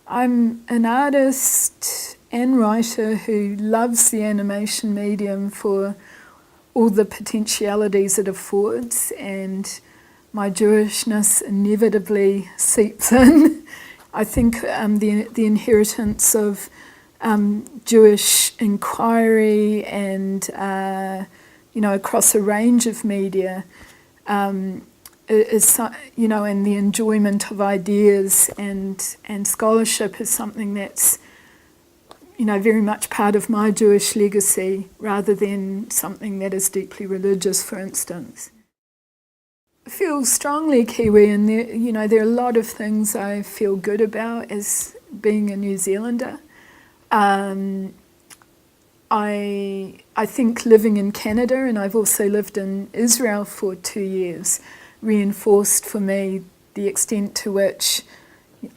I'm an artist and writer who loves the animation medium for all the potentialities it affords, and my Jewishness inevitably seeps in. I think the inheritance of Jewish inquiry and across a range of media is and the enjoyment of ideas and scholarship is something that's very much part of my Jewish legacy, rather than something that is deeply religious, for instance. I feel strongly Kiwi, and there are a lot of things I feel good about as being a New Zealander. I think living in Canada, and I've also lived in Israel for 2 years, reinforced for me the extent to which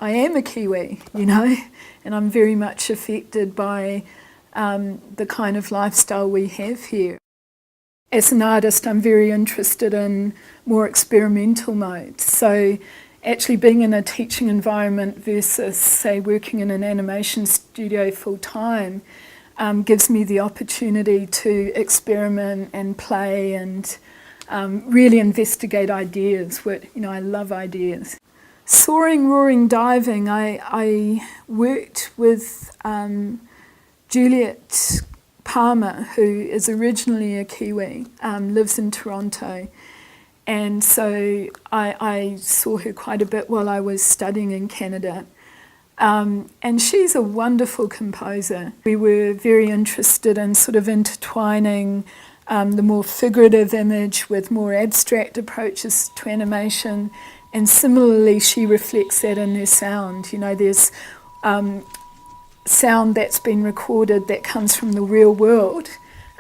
I am a Kiwi, and I'm very much affected by the kind of lifestyle we have here. As an artist, I'm very interested in more experimental modes. So actually being in a teaching environment versus, say, working in an animation studio full time gives me the opportunity to experiment and play and really investigate ideas. I love ideas. Soaring, roaring, diving, I worked with Juliet Palmer, who is originally a Kiwi, lives in Toronto. And so I saw her quite a bit while I was studying in Canada. And she's a wonderful composer. We were very interested in sort of intertwining the more figurative image with more abstract approaches to animation. And similarly, she reflects that in her sound. There's sound that's been recorded that comes from the real world,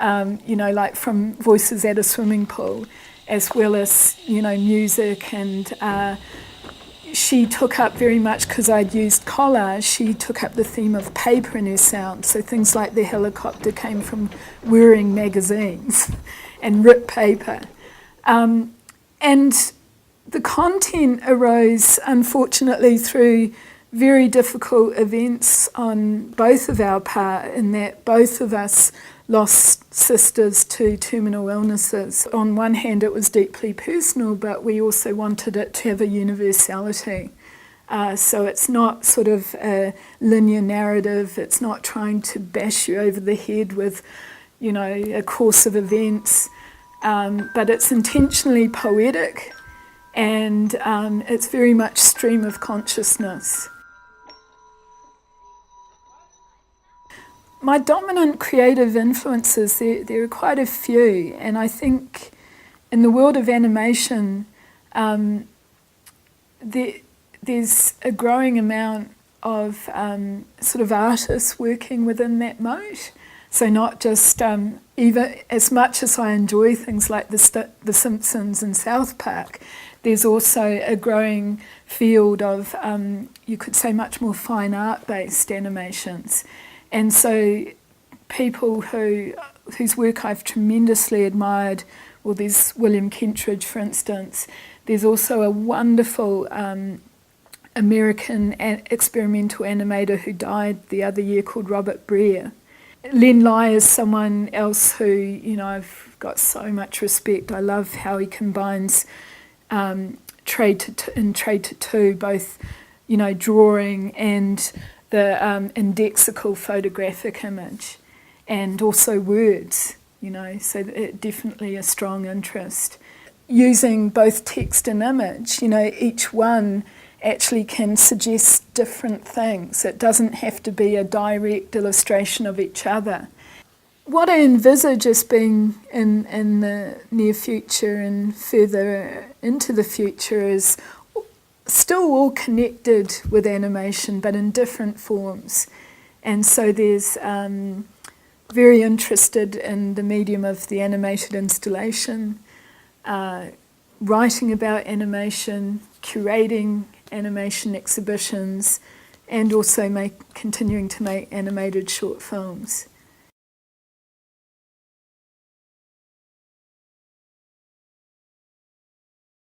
like from voices at a swimming pool, as well as, music. And she took up very much, because I'd used collage, she took up the theme of paper in her sound. So things like the helicopter came from whirring magazines and ripped paper. And the content arose, unfortunately, through very difficult events on both of our part, in that both of us lost sisters to terminal illnesses. On one hand, it was deeply personal, but we also wanted it to have a universality. So it's not sort of a linear narrative. It's not trying to bash you over the head with, a course of events, but it's intentionally poetic, and it's very much stream of consciousness. My dominant creative influences, there are quite a few, and I think in the world of animation there's a growing amount of sort of artists working within that mode. So not just, even as much as I enjoy things like The Simpsons and South Park, there's also a growing field of, you could say, much more fine art-based animations. And so people whose work I've tremendously admired, well, there's William Kentridge, for instance. There's also a wonderful American experimental animator who died the other year called Robert Brea. Len Lai is someone else who, I've got so much respect. I love how he combines trade to two, both, drawing and the indexical photographic image, and also words, so definitely a strong interest. Using both text and image, each one actually can suggest different things. It doesn't have to be a direct illustration of each other. What I envisage as being in the near future and further into the future is still all connected with animation, but in different forms. And so there's very interested in the medium of the animated installation, writing about animation, curating animation exhibitions, and also continuing to make animated short films.